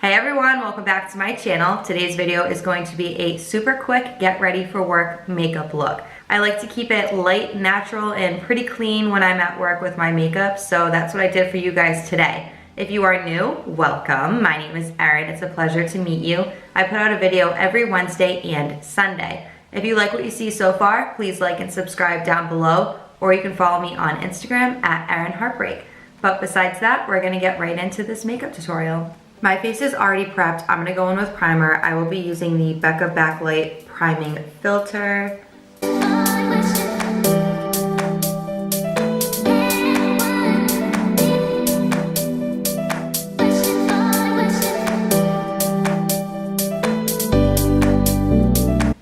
Hey everyone, welcome back to my channel. Today's video is going to be a super quick get ready for work makeup look. I like to keep it light, natural, and pretty clean when I'm at work with my makeup, so that's what I did for you guys today. If you are new, welcome. My name is Erin. It's a pleasure to meet you. I put out a video every Wednesday and Sunday. If you like what you see so far, please like and subscribe down below, or you can follow me on Instagram at Erin Heartbreak. But besides that, we're gonna get right into this makeup tutorial. My face is already prepped. I'm gonna go in with primer. I will be using the Becca Backlight Priming Filter.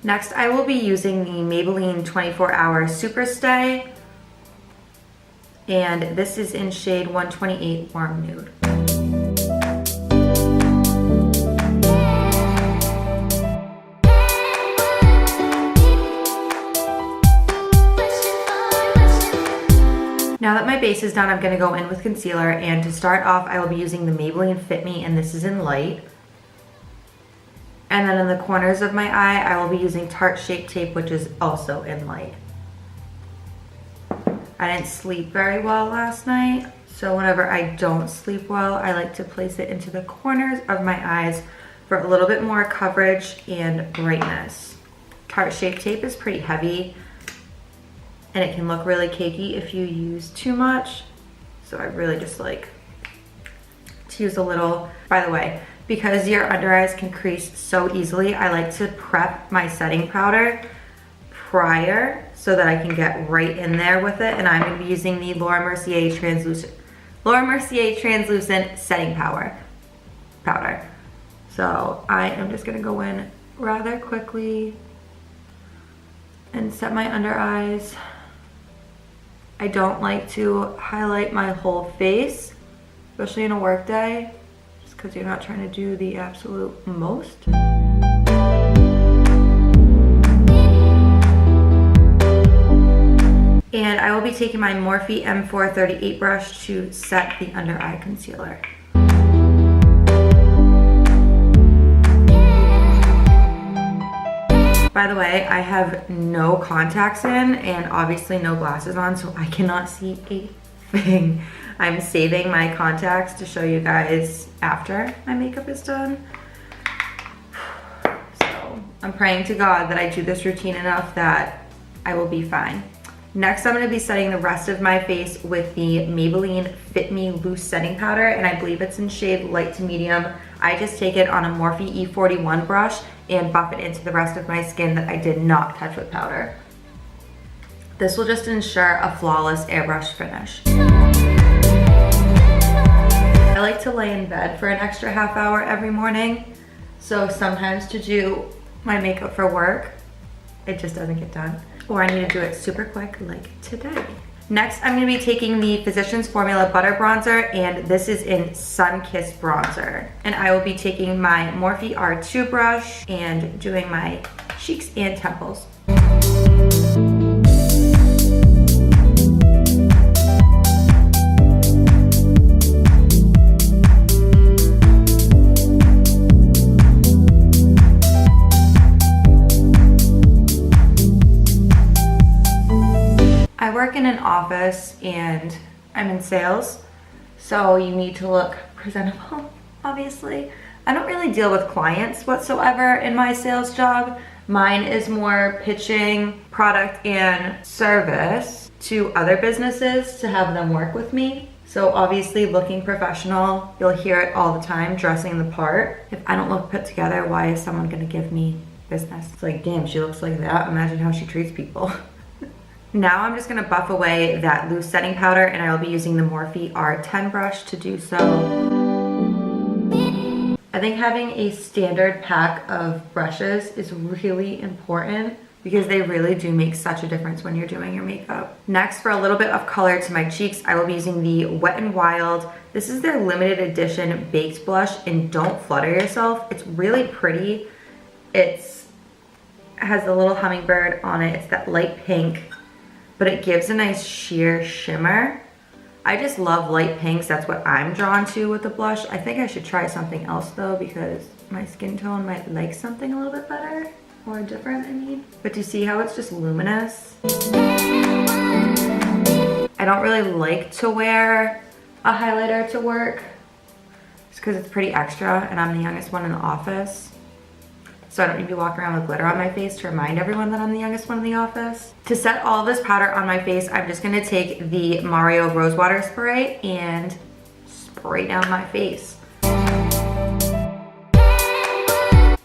Next, I will be using the Maybelline 24-Hour Superstay, and this is in shade 128 Warm Nude. Now that my base is done, I'm gonna go in with concealer, and to start off, I will be using the Maybelline Fit Me, and this is in light. And then in the corners of my eye, I will be using Tarte Shape Tape, which is also in light. I didn't sleep very well last night, so whenever I don't sleep well, I like to place it into the corners of my eyes for a little bit more coverage and brightness. Tarte Shape Tape is pretty heavy, and it can look really cakey if you use too much. So I really just like to use a little. By the way, because your under eyes can crease so easily, I like to prep my setting powder prior so that I can get right in there with it. And I'm gonna be using the Laura Mercier Translucent Setting Powder. So I am just gonna go in rather quickly and set my under eyes. I don't like to highlight my whole face, especially in a work day, just because you're not trying to do the absolute most. And I will be taking my Morphe M438 brush to set the under eye concealer. By the way, I have no contacts in and obviously no glasses on, so I cannot see a thing. I'm saving my contacts to show you guys after my makeup is done. So I'm praying to God that I do this routine enough that I will be fine. Next, I'm gonna be setting the rest of my face with the Maybelline Fit Me Loose Setting Powder, and I believe it's in shade light to medium. I just take it on a Morphe E41 brush and buff it into the rest of my skin that I did not touch with powder. This will just ensure a flawless airbrush finish. I like to lay in bed for an extra half hour every morning, so sometimes to do my makeup for work, it just doesn't get done. Or I need to do it super quick like today. Next, I'm gonna be taking the Physicians Formula Butter Bronzer, and this is in Sun Kiss Bronzer. And I will be taking my Morphe R2 brush and doing my cheeks and temples. I work in an office and I'm in sales, so you need to look presentable, obviously. I don't really deal with clients whatsoever in my sales job. Mine is more pitching product and service to other businesses to have them work with me. So obviously looking professional, you'll hear it all the time, dressing the part. If I don't look put together, why is someone gonna give me business? It's like, damn, she looks like that. Imagine how she treats people. Now I'm just gonna buff away that loose setting powder, and I will be using the Morphe R10 brush to do so. I think having a standard pack of brushes is really important because they really do make such a difference when you're doing your makeup. Next, for a little bit of color to my cheeks, I will be using the Wet n Wild. This is their limited edition baked blush, and don't flutter yourself. It's really pretty. It has a little hummingbird on it. It's that light pink, but it gives a nice sheer shimmer. I just love light pinks. That's what I'm drawn to with the blush. I think I should try something else though, because my skin tone might like something a little bit better or different, I mean. But do you see how it's just luminous? I don't really like to wear a highlighter to work just because it's pretty extra and I'm the youngest one in the office. So I don't need to be walking around with glitter on my face to remind everyone that I'm the youngest one in the office. To set all of this powder on my face, I'm just gonna take the Mario Rosewater spray and spray down my face.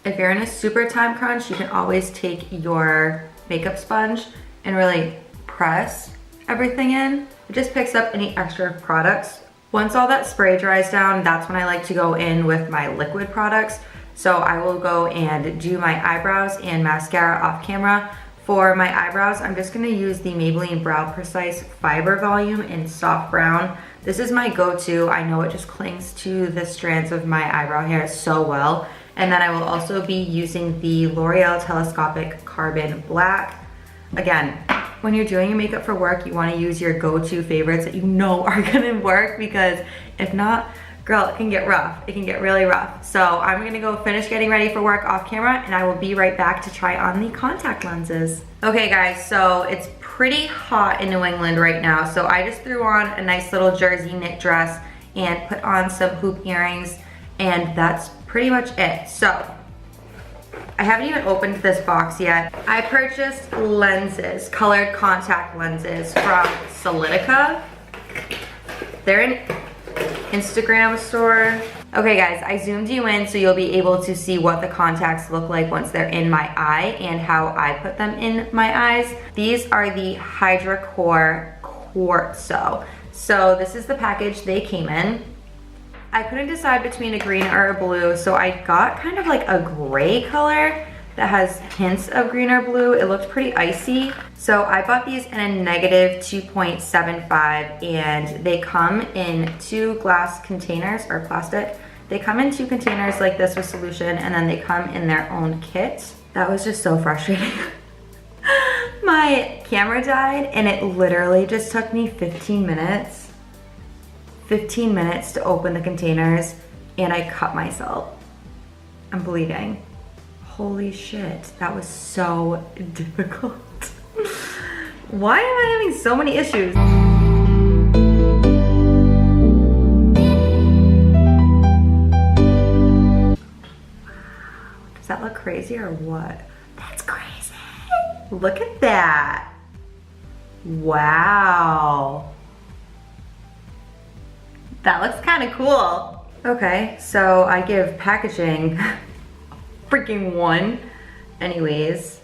If you're in a super time crunch, you can always take your makeup sponge and really press everything in. It just picks up any extra products. Once all that spray dries down, that's when I like to go in with my liquid products. So I will go and do my eyebrows and mascara off camera. For my eyebrows, I'm just gonna use the Maybelline Brow Precise Fiber Volume in Soft Brown. This is my go-to. I know it just clings to the strands of my eyebrow hair so well. And then I will also be using the L'Oreal Telescopic Carbon Black. Again, when you're doing your makeup for work, you wanna use your go-to favorites that you know are gonna work, because if not, girl, it can get rough. It can get really rough. So I'm gonna go finish getting ready for work off camera and I will be right back to try on the contact lenses. Okay guys, so it's pretty hot in New England right now. So I just threw on a nice little jersey knit dress and put on some hoop earrings, and that's pretty much it. So I haven't even opened this box yet. I purchased lenses, colored contact lenses from Solotica. They're in Instagram store. Okay guys, I zoomed you in so you'll be able to see what the contacts look like once they're in my eye and how I put them in my eyes. These are the Hydra Core Quartzo. So this is the package they came in. I couldn't decide between a green or a blue, so I got kind of like a gray color that has hints of green or blue. It looked pretty icy. So I bought these in a -2.75, and they come in 2 glass containers, or plastic. They come in 2 containers like this with solution, and then they come in their own kit. That was just so frustrating. My camera died and it literally just took me 15 minutes. 15 minutes to open the containers, and I cut myself. I'm bleeding. Holy shit, that was so difficult. Why am I having so many issues? Does that look crazy or what? That's crazy. Look at that. Wow. That looks kind of cool. Okay, so I give packaging freaking 1. Anyways,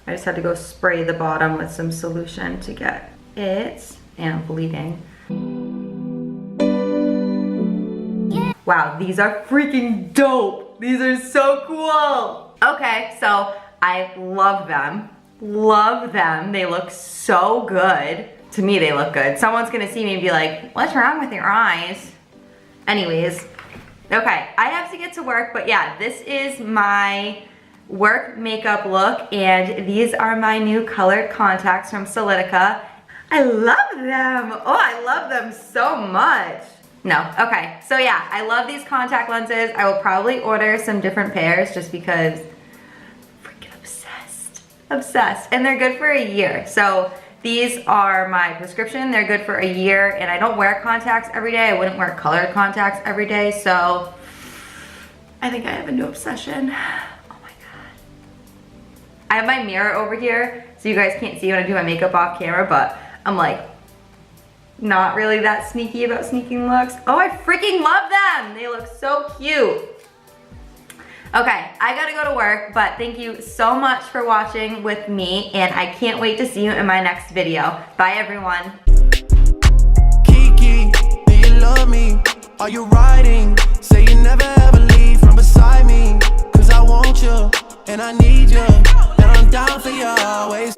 I just had to go spray the bottom with some solution to get it, and I'm bleeding. Wow, these are freaking dope. These are so cool. Okay, so I love them. Love them. They look so good. To me, they look good. Someone's gonna see me and be like, what's wrong with your eyes? Anyways, okay, I have to get to work, but yeah, this is my work makeup look, and these are my new colored contacts from Solotica. I love them. Oh, I love them so much. No, okay, so yeah, I love these contact lenses. I will probably order some different pairs just because I'm freaking obsessed. Obsessed, and they're good for a year. So these are my prescription. They're good for a year, and I don't wear contacts every day. I wouldn't wear colored contacts every day, so I think I have a new obsession. Oh my God. I have my mirror over here, so you guys can't see when I do my makeup off camera, but I'm like, not really that sneaky about sneaking looks. Oh, I freaking love them. They look so cute. Okay, I gotta go to work, but thank you so much for watching with me, and I can't wait to see you in my next video. Bye, everyone. Kiki, do you love me? Are you riding? Say you never ever leave from beside me, 'cause I want you, and I need you, and I'm down for you always.